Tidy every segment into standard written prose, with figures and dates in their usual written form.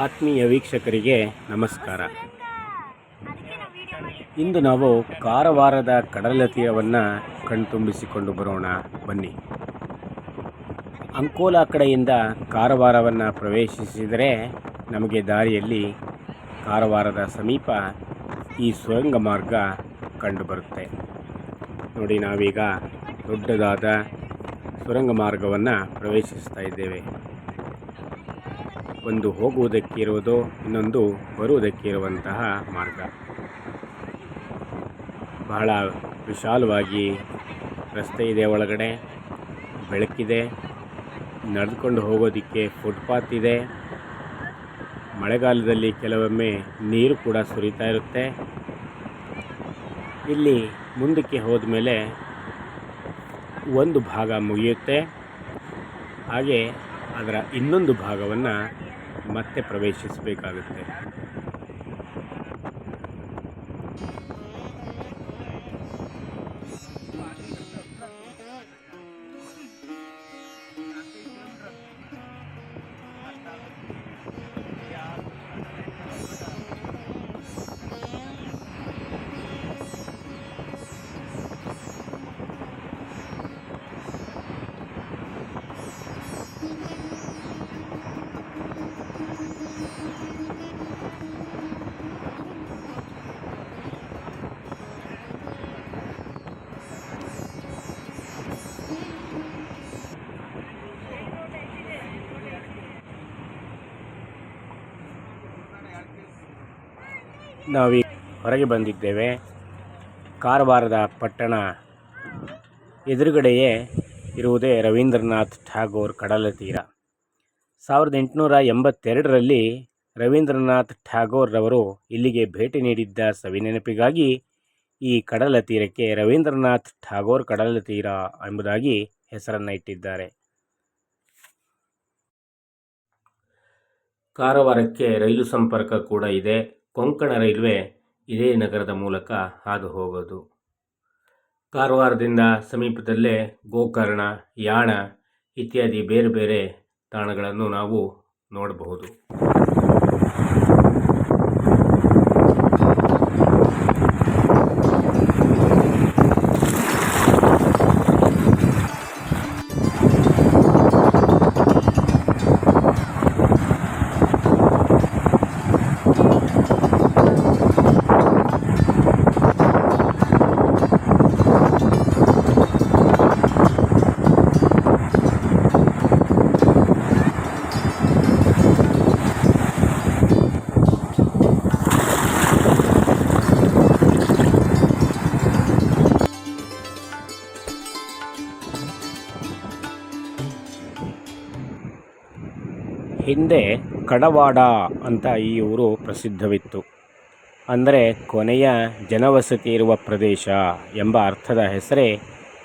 ಆತ್ಮೀಯ ವೀಕ್ಷಕರಿಗೆ ನಮಸ್ಕಾರ. ಇಂದು ನಾವು ಕಾರವಾರದ ಕಡಲ ತೀರವನ್ನು ಕಣ್ತುಂಬಿಸಿಕೊಂಡು ಬರೋಣ ಬನ್ನಿ. ಅಂಕೋಲಾ ಕಡೆಯಿಂದ ಕಾರವಾರವನ್ನು ಪ್ರವೇಶಿಸಿದರೆ ನಮಗೆ ದಾರಿಯಲ್ಲಿ ಕಾರವಾರದ ಸಮೀಪ ಈ ಸುರಂಗ ಮಾರ್ಗ ಕಂಡುಬರುತ್ತೆ. ನೋಡಿ, ನಾವೀಗ ದೊಡ್ಡದಾದ ಸುರಂಗ ಮಾರ್ಗವನ್ನು ಪ್ರವೇಶಿಸ್ತಾ ಇದ್ದೇವೆ. ಒಂದು ಹೋಗುವುದಕ್ಕೆ ಇರುವುದು, ಇನ್ನೊಂದು ಬರುವುದಕ್ಕೆ ಇರುವಂತಹ ಮಾರ್ಗ. ಬಹಳ ವಿಶಾಲವಾಗಿ ರಸ್ತೆ ಇದೆ, ಒಳಗಡೆ ಬೆಳಕಿದೆ, ನಡೆದುಕೊಂಡು ಹೋಗೋದಕ್ಕೆ ಫುಟ್ಪಾತ್ ಇದೆ. ಮಳೆಗಾಲದಲ್ಲಿ ಕೆಲವೊಮ್ಮೆ ನೀರು ಕೂಡ ಸುರಿತಾ ಇರುತ್ತೆ. ಇಲ್ಲಿ ಮುಂದಕ್ಕೆ ಹೋದ ಮೇಲೆ ಒಂದು ಭಾಗ ಮುಗಿಯುತ್ತೆ, ಹಾಗೆ ಅದರ ಇನ್ನೊಂದು ಭಾಗವನ್ನು ಮತ್ತೆ ಪ್ರವೇಶಿಸಬೇಕಾಗುತ್ತೆ. ನಾವೀಗ ಹೊರಗೆ ಬಂದಿದ್ದೇವೆ. ಕಾರವಾರದ ಪಟ್ಟಣ ಎದುರುಗಡೆಯೇ ಇರುವುದೇ ರವೀಂದ್ರನಾಥ್ ಠಾಗೋರ್ ಕಡಲ ತೀರ. 1882ರಲ್ಲಿ ರವೀಂದ್ರನಾಥ್ ಠಾಗೋರ್ ರವರು ಇಲ್ಲಿಗೆ ಭೇಟಿ ನೀಡಿದ್ದ ಸವಿನೆನಪಿಗಾಗಿ ಈ ಕಡಲ ತೀರಕ್ಕೆ ರವೀಂದ್ರನಾಥ್ ಠಾಗೋರ್ ಕಡಲ ತೀರ ಎಂಬುದಾಗಿ ಹೆಸರನ್ನು ಇಟ್ಟಿದ್ದಾರೆ. ಕಾರವಾರಕ್ಕೆ ರೈಲು ಸಂಪರ್ಕ ಕೂಡ ಇದೆ. ಕೊಂಕಣ ರೈಲ್ವೆ ಇದೇ ನಗರದ ಮೂಲಕ ಹಾದು ಹೋಗೋದು. ಕಾರವಾರದಿಂದ ಸಮೀಪದಲ್ಲೇ ಗೋಕರ್ಣ, ಯಾಣ ಇತ್ಯಾದಿ ಬೇರೆ ಬೇರೆ ತಾಣಗಳನ್ನು ನಾವು ನೋಡಬಹುದು. ಹಿಂದೆ ಕಡವಾಡ ಅಂತ ಈ ಊರು ಪ್ರಸಿದ್ಧವಿತ್ತು. ಅಂದರೆ ಕೊನೆಯ ಜನವಸತಿ ಇರುವ ಪ್ರದೇಶ ಎಂಬ ಅರ್ಥದ ಹೆಸರೇ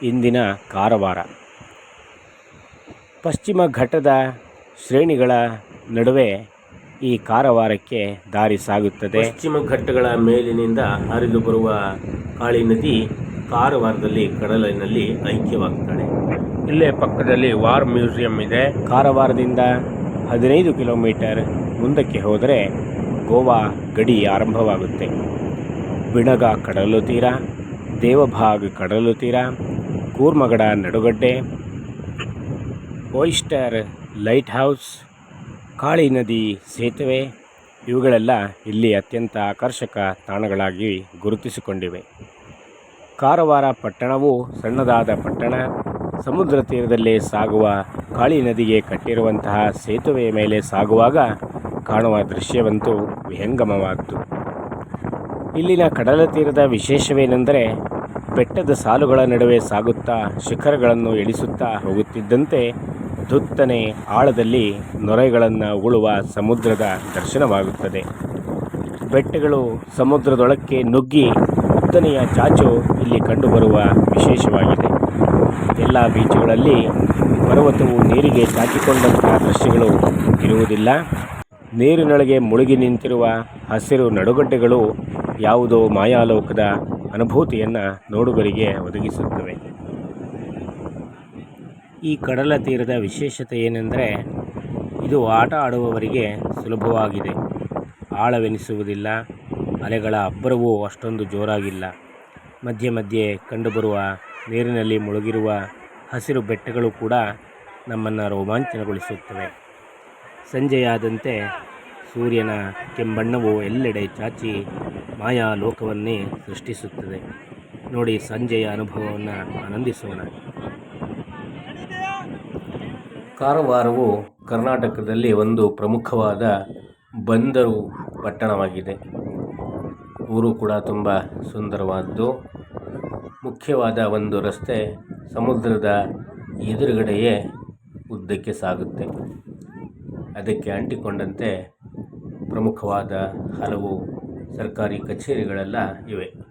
ಇಂದಿನ ಕಾರವಾರ. ಪಶ್ಚಿಮ ಘಟ್ಟದ ಶ್ರೇಣಿಗಳ ನಡುವೆ ಈ ಕಾರವಾರಕ್ಕೆ ದಾರಿ ಸಾಗುತ್ತದೆ. ಪಶ್ಚಿಮ ಘಟ್ಟಗಳ ಮೇಲಿನಿಂದ ಹರಿದು ಬರುವ ಕಾಳಿ ನದಿ ಕಾರವಾರದಲ್ಲಿ ಕಡಲಿನಲ್ಲಿ ಐಕ್ಯವಾಗ್ತಾಳೆ. ಇಲ್ಲೇ ಪಕ್ಕದಲ್ಲಿ ವಾರ್ ಮ್ಯೂಸಿಯಂ ಇದೆ. ಕಾರವಾರದಿಂದ 15 ಕಿಲೋಮೀಟರ್ ಮುಂದಕ್ಕೆ ಹೋದರೆ ಗೋವಾ ಗಡಿ ಆರಂಭವಾಗುತ್ತೆ. ಬಿಣಗ ಕಡಲು ತೀರ, ದೇವಭಾಗ್ ಕಡಲು ತೀರ, Kurmagad ನಡುಗಡ್ಡೆ, oyster light house, Kali ನದಿ ಸೇತುವೆ ಇವುಗಳೆಲ್ಲ ಇಲ್ಲಿ ಅತ್ಯಂತ ಆಕರ್ಷಕ ತಾಣಗಳಾಗಿ ಗುರುತಿಸಿಕೊಂಡಿವೆ. ಕಾರವಾರ ಪಟ್ಟಣವು ಸಣ್ಣದಾದ ಪಟ್ಟಣ. ಸಮುದ್ರ ತೀರದಲ್ಲೇ ಸಾಗುವ ಕಾಳಿ ನದಿಗೆ ಕಟ್ಟಿರುವಂತಹ ಸೇತುವೆಯ ಮೇಲೆ ಸಾಗುವಾಗ ಕಾಣುವ ದೃಶ್ಯವಂತೂ ವಿಹಂಗಮವಾದ್ದು. ಇಲ್ಲಿನ ಕಡಲ ತೀರದ ವಿಶೇಷವೇನೆಂದರೆ ಬೆಟ್ಟದ ಸಾಲುಗಳ ನಡುವೆ ಸಾಗುತ್ತಾ ಶಿಖರಗಳನ್ನು ಇಳಿಸುತ್ತಾ ಹೋಗುತ್ತಿದ್ದಂತೆ ಧುತ್ತನೆ ಆಳದಲ್ಲಿ ನೊರೆಗಳನ್ನು ಉಳುವ ಸಮುದ್ರದ ದರ್ಶನವಾಗುತ್ತದೆ. ಬೆಟ್ಟಗಳು ಸಮುದ್ರದೊಳಕ್ಕೆ ನುಗ್ಗಿ ಉದ್ದನೆಯ ಚಾಚು ಇಲ್ಲಿ ಕಂಡುಬರುವ ವಿಶೇಷವಾಗಿದೆ. ಎಲ್ಲ ಬೀಚುಗಳಲ್ಲಿ ಪರ್ವತವು ನೀರಿಗೆ ಚಾಚಿಕೊಂಡಂತಹ ದೃಶ್ಯಗಳು ಇರುವುದಿಲ್ಲ. ನೀರಿನೊಳಗೆ ಮುಳುಗಿ ನಿಂತಿರುವ ಹಸಿರು ನಡುಗಡ್ಡೆಗಳು ಯಾವುದೋ ಮಾಯಾಲೋಕದ ಅನುಭೂತಿಯನ್ನು ನೋಡುಗರಿಗೆ ಒದಗಿಸುತ್ತವೆ. ಈ ಕಡಲ ತೀರದ ವಿಶೇಷತೆ ಏನೆಂದರೆ ಇದು ಆಟ ಆಡುವವರಿಗೆ ಸುಲಭವಾಗಿದೆ. ಆಳವೆನಿಸುವುದಿಲ್ಲ. ಅಲೆಗಳ ಅಬ್ಬರವೂ ಅಷ್ಟೊಂದು ಜೋರಾಗಿಲ್ಲ. ಮಧ್ಯೆ ಮಧ್ಯೆ ಕಂಡುಬರುವ ನೀರಿನಲ್ಲಿ ಮುಳುಗಿರುವ ಹಸಿರು ಬೆಟ್ಟಗಳು ಕೂಡ ನಮ್ಮನ್ನು ರೋಮಾಂಚನಗೊಳಿಸುತ್ತವೆ. ಸಂಜೆಯಾದಂತೆ ಸೂರ್ಯನ ಕೆಂಬಣ್ಣವು ಎಲ್ಲೆಡೆ ಚಾಚಿ ಮಾಯಾ ಲೋಕವನ್ನೇ ಸೃಷ್ಟಿಸುತ್ತದೆ. ನೋಡಿ, ಸಂಜೆಯ ಅನುಭವವನ್ನು ಆನಂದಿಸೋಣ. ಕಾರವಾರವು ಕರ್ನಾಟಕದಲ್ಲಿ ಒಂದು ಪ್ರಮುಖವಾದ ಬಂದರು ಪಟ್ಟಣವಾಗಿದೆ. ಊರು ಕೂಡ ತುಂಬ ಸುಂದರವಾದ್ದು. ಮುಖ್ಯವಾದ ಒಂದು ರಸ್ತೆ ಸಮುದ್ರದ ಎದುರುಗಡೆಯೇ ಉದ್ದಕ್ಕೆ ಸಾಗುತ್ತೆ. ಅದಕ್ಕೆ ಅಂಟಿಕೊಂಡಂತೆ ಪ್ರಮುಖವಾದ ಹಲವು ಸರ್ಕಾರಿ ಕಚೇರಿಗಳೆಲ್ಲ ಇವೆ.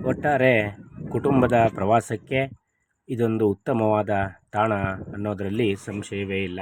ಒಟ್ಟಾರೆ ಕುಟುಂಬದ ಪ್ರವಾಸಕ್ಕೆ ಇದೊಂದು ಉತ್ತಮವಾದ ತಾಣ ಅನ್ನೋದರಲ್ಲಿ ಸಂಶಯವೇ ಇಲ್ಲ.